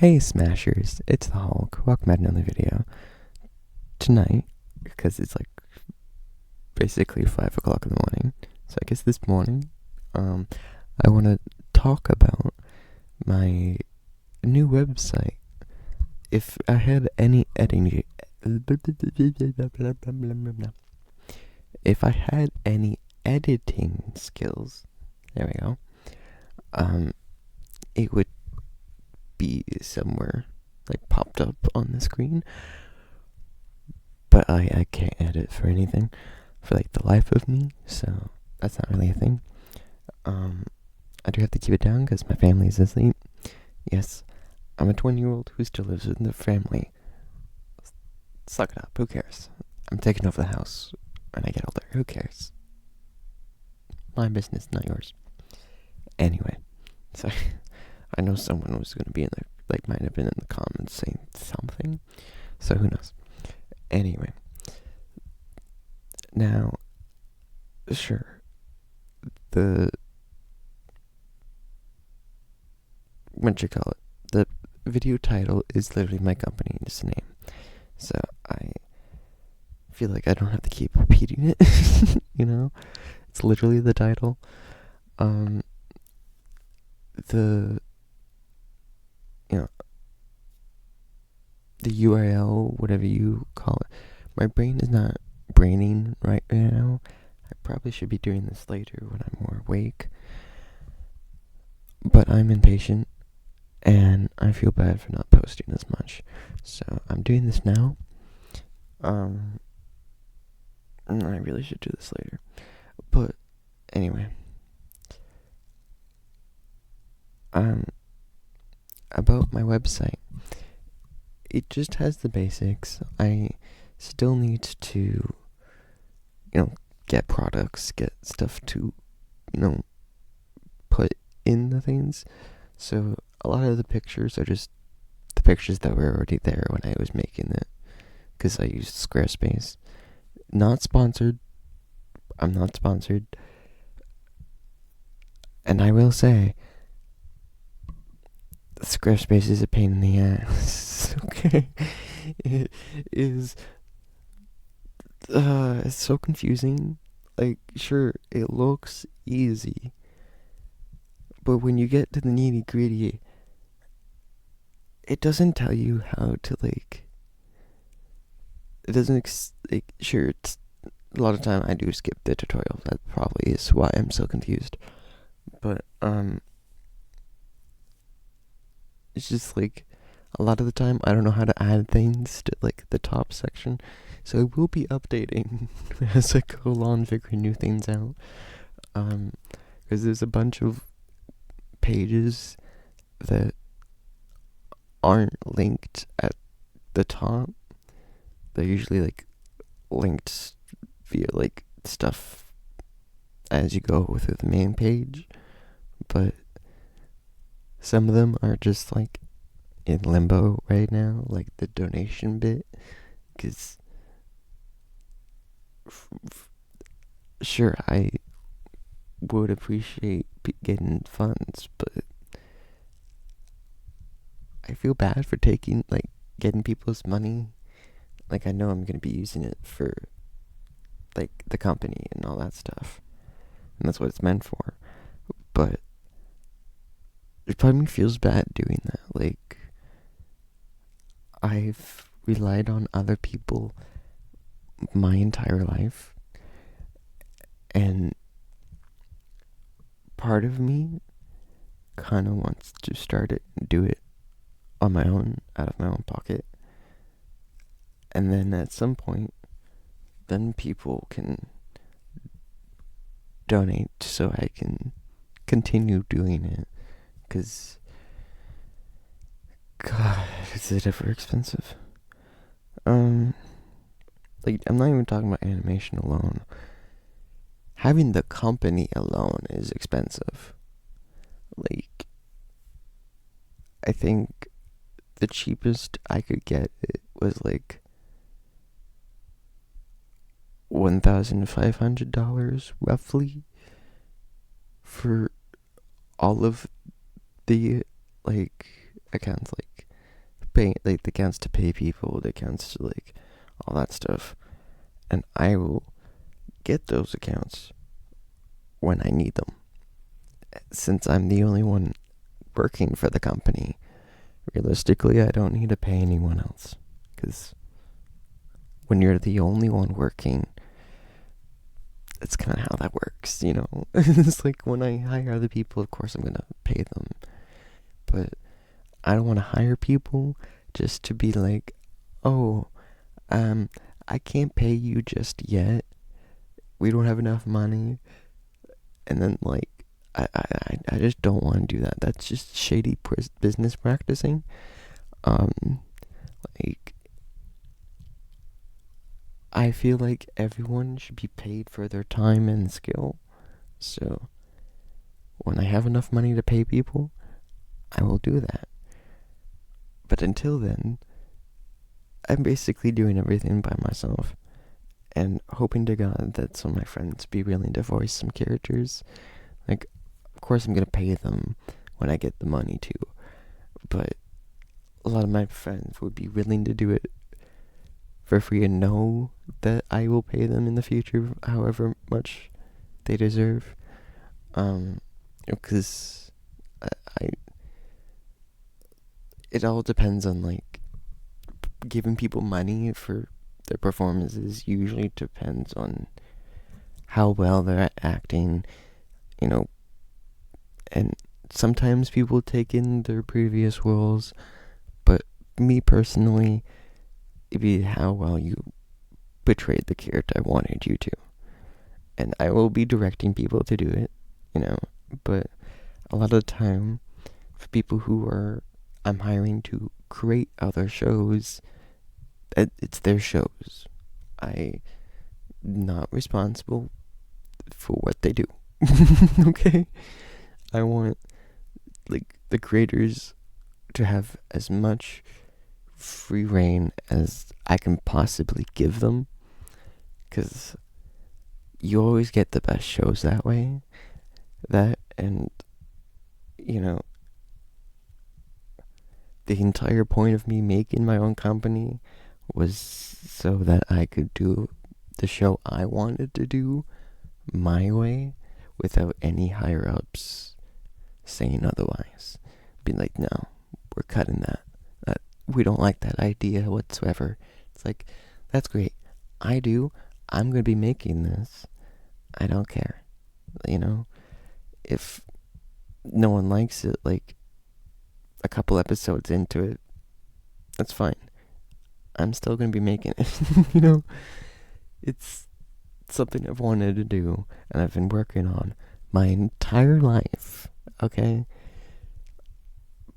Hey Smashers, it's the Hulk. Welcome back to another video. Tonight, because it's like basically 5 o'clock in the morning, so I guess this morning, I want to talk about my new website. If I had any editing, if I had any editing skills, there we go, it would be somewhere like popped up on the screen, but I can't edit for anything for like the life of me, so that's not really a thing. I do have to keep it down because my family is asleep. Yes, I'm a 20-year-old who still lives with the family. Suck it up, who cares? I'm taking over the house when I get older, who cares? My business, not yours. Anyway, sorry. I know someone was going to be in the, might have been in the comments saying something, so who knows. Anyway, now, sure, what you call it, the video title is literally my company, just a name, so I feel like I don't have to keep repeating it, it's literally the title. The URL, whatever you call it. My brain is not braining right now. I probably should be doing this later when I'm more awake. But I'm impatient, and I feel bad for not posting as much. So I'm doing this now. And I really should do this later. But anyway. About my website. It just has the basics. I still need to, get products, get stuff to, put in the things. So a lot of the pictures are just the pictures that were already there when I was making it, because I used Squarespace. Not sponsored. I'm not sponsored. And I will say, Squarespace is a pain in the ass. Okay, it is. It's so confusing. Like, sure, it looks easy, but when you get to the nitty gritty, it doesn't tell you how to It doesn't sure. It's a lot of time I do skip the tutorial. That probably is why I'm so confused. But it's just a lot of the time I don't know how to add things to the top section, so I will be updating as I go along, figuring new things out. Because there's a bunch of pages that aren't linked at the top. They're usually linked via stuff as you go through the main page, but some of them are just in limbo right now, like the donation bit, because sure, I would appreciate getting funds, but I feel bad for getting people's money. I know I'm gonna be using it for the company and all that stuff, and that's what it's meant for, but it probably feels bad doing that. I've relied on other people my entire life, and part of me kind of wants to do it on my own, out of my own pocket, and then at some point, then people can donate so I can continue doing it, because God, is it ever expensive? I'm not even talking about animation alone. Having the company alone is expensive. I think the cheapest I could get it was $1,500 roughly for all of the accounts pay, like, the accounts to pay people, the accounts to, like, all that stuff. And I will get those accounts when I need them. Since I'm the only one working for the company, realistically, I don't need to pay anyone else. Because when you're the only one working, it's kind of how that works, you know? It's like when I hire other people, of course I'm going to pay them. But I don't want to hire people just to be like, oh, I can't pay you just yet. We don't have enough money. And then, like, I just don't want to do that. That's just shady business practicing. Like, I feel like everyone should be paid for their time and skill. So, when I have enough money to pay people, I will do that. But until then, I'm basically doing everything by myself. And hoping to God that some of my friends be willing to voice some characters. Like, of course I'm going to pay them when I get the money too. But a lot of my friends would be willing to do it for free and know that I will pay them in the future however much they deserve. Because it all depends on, like, giving people money for their performances usually depends on how well they're acting, you know, and sometimes people take in their previous roles, but me personally, it'd be how well you portrayed the character I wanted you to. And I will be directing people to do it, you know, but a lot of the time, for people who I'm hiring to create other shows, it's their shows. I'm not responsible for what they do. Okay? I want, like, the creators to have as much free reign as I can possibly give them. Because you always get the best shows that way. And, you know, the entire point of me making my own company was so that I could do the show I wanted to do my way without any higher ups saying otherwise. Being like, no, we're cutting that. We don't like that idea whatsoever. It's like, that's great. I'm going to be making this. I don't care. You know, if no one likes it, like, a couple episodes into it, that's fine. I'm still going to be making it. You know, it's something I've wanted to do and I've been working on my entire life, okay?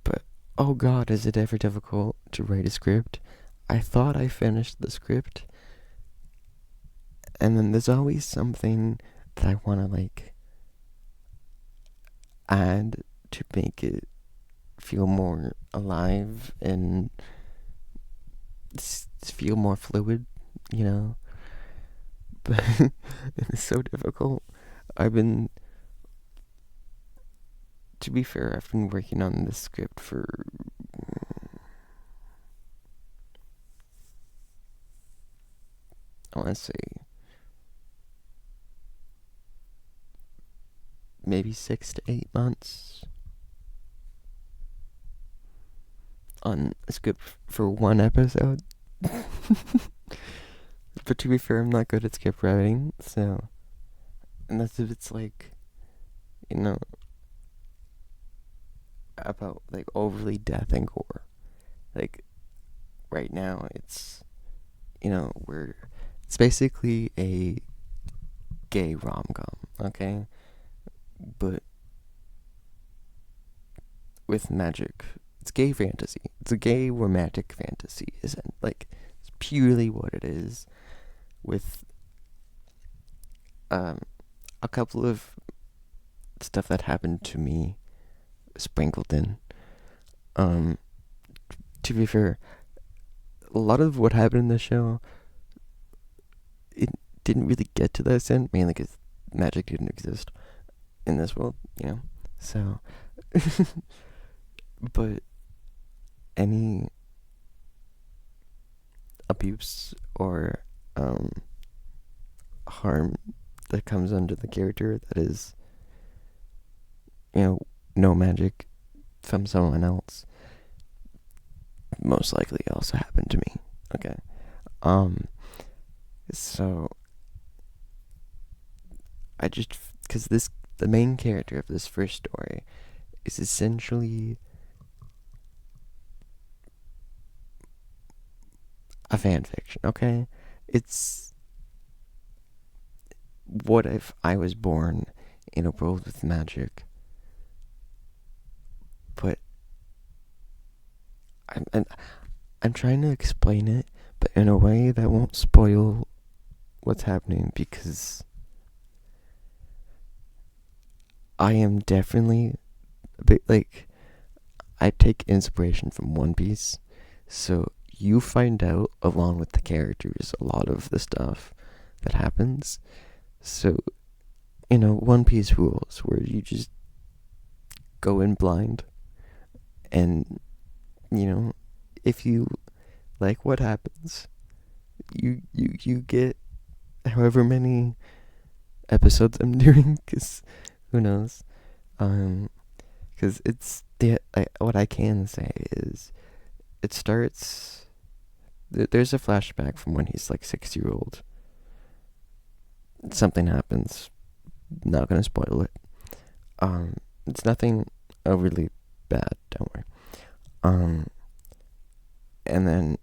But, oh God, is it ever difficult to write a script? I thought I finished the script, and then there's always something that I want to, like, add to make it feel more alive and feel more fluid, you know? But it's so difficult. To be fair, I've been working on this script for I want to say maybe 6 to 8 months on a script for one episode. But to be fair, I'm not good at script writing, so unless if it's like, you know, about, like, overly death and gore. Like, right now it's, you know, it's basically a gay rom-com, okay? But with magic. It's gay fantasy. It's a gay romantic fantasy, isn't, like, it's purely what it is, with a couple of stuff that happened to me sprinkled in. To be fair, a lot of what happened in the show, it didn't really get to that extent, mainly because magic didn't exist in this world, you know? So, but any abuse or harm that comes under the character that is, no magic from someone else, most likely also happened to me. Okay. So I just, because the main character of this first story is essentially a fan fiction, okay? It's, what if I was born in a world with magic, but I'm trying to explain it, but in a way that won't spoil what's happening, because I am definitely a bit like, I take inspiration from One Piece, so you find out along with the characters a lot of the stuff that happens. So, One Piece rules where you just go in blind, and if you like what happens, you get however many episodes I'm doing, because who knows. Because what I can say is, it starts. There's a flashback from when he's like 6 year old. Something happens. Not gonna spoil it. It's nothing overly bad. Don't worry. And then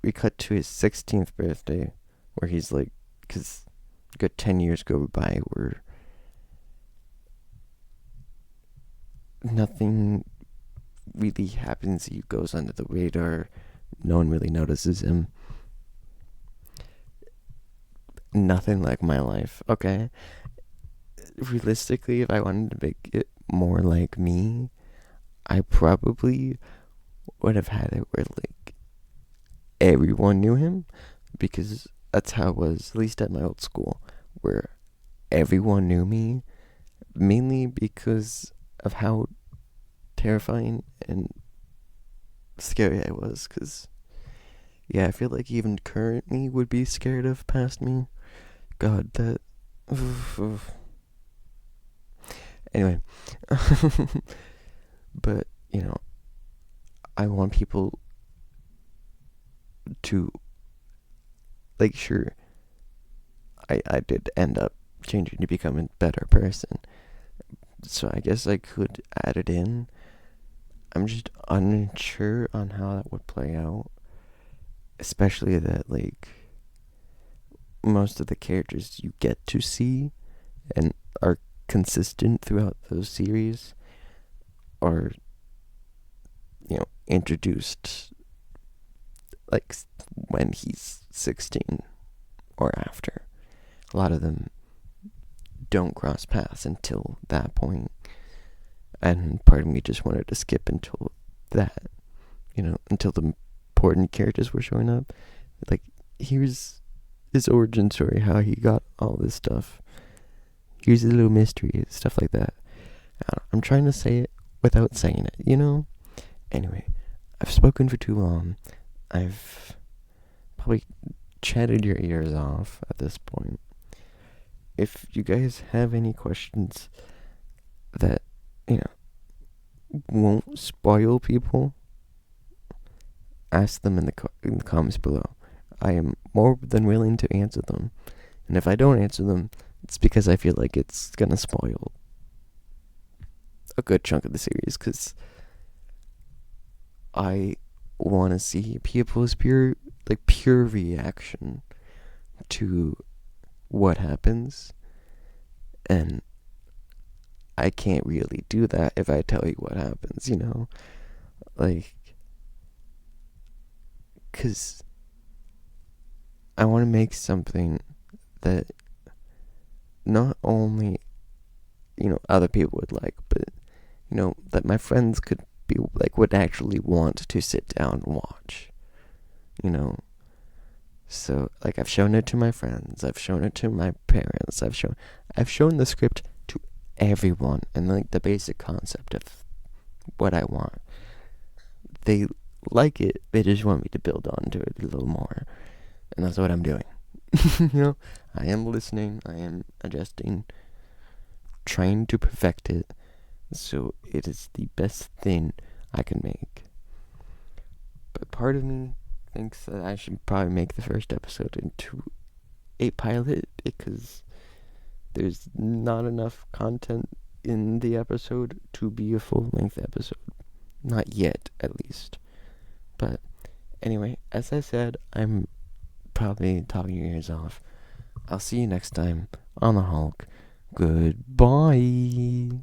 we cut to his 16th birthday, where he's like, because good 10 years go by where nothing really happens. He goes under the radar. No one really notices him. Nothing like my life, okay? Realistically, if I wanted to make it more like me, I probably would have had it where, like, everyone knew him, because that's how it was, at least at my old school, where everyone knew me, mainly because of how terrifying and scary I was, because, yeah, I feel like even currently would be scared of past me. God, that... Anyway. But, I want people to, like, sure, I did end up changing to become a better person, so I guess I could add it in. I'm just unsure on how that would play out, especially that, like, most of the characters you get to see and are consistent throughout those series are, introduced, like, when he's 16 or after. A lot of them don't cross paths until that point, and part of me just wanted to skip until that, until the important characters were showing up. Like, here's his origin story, how he got all this stuff. Here's a little mystery, stuff like that. I'm trying to say it without saying it, Anyway, I've spoken for too long. I've probably chatted your ears off at this point. If you guys have any questions that, won't spoil people, ask them in the comments below. I am more than willing to answer them. And if I don't answer them, it's because I feel like it's gonna spoil a good chunk of the series, because I want to see people's pure reaction to what happens, and I can't really do that if I tell you what happens, like, because I want to make something that not only, other people would like, but, that my friends could be, like, would actually want to sit down and watch, So, like, I've shown it to my friends, I've shown it to my parents, I've shown the script to everyone, and, like, the basic concept of what I want. They like it, they just want me to build onto it a little more. And that's what I'm doing. You know, I am listening, I am adjusting, trying to perfect it so it is the best thing I can make. But part of me thinks that I should probably make the first episode into a pilot because there's not enough content in the episode to be a full-length episode. Not yet, at least. But anyway, as I said, I'm probably talking your ears off. I'll see you next time on the Hulk. Goodbye.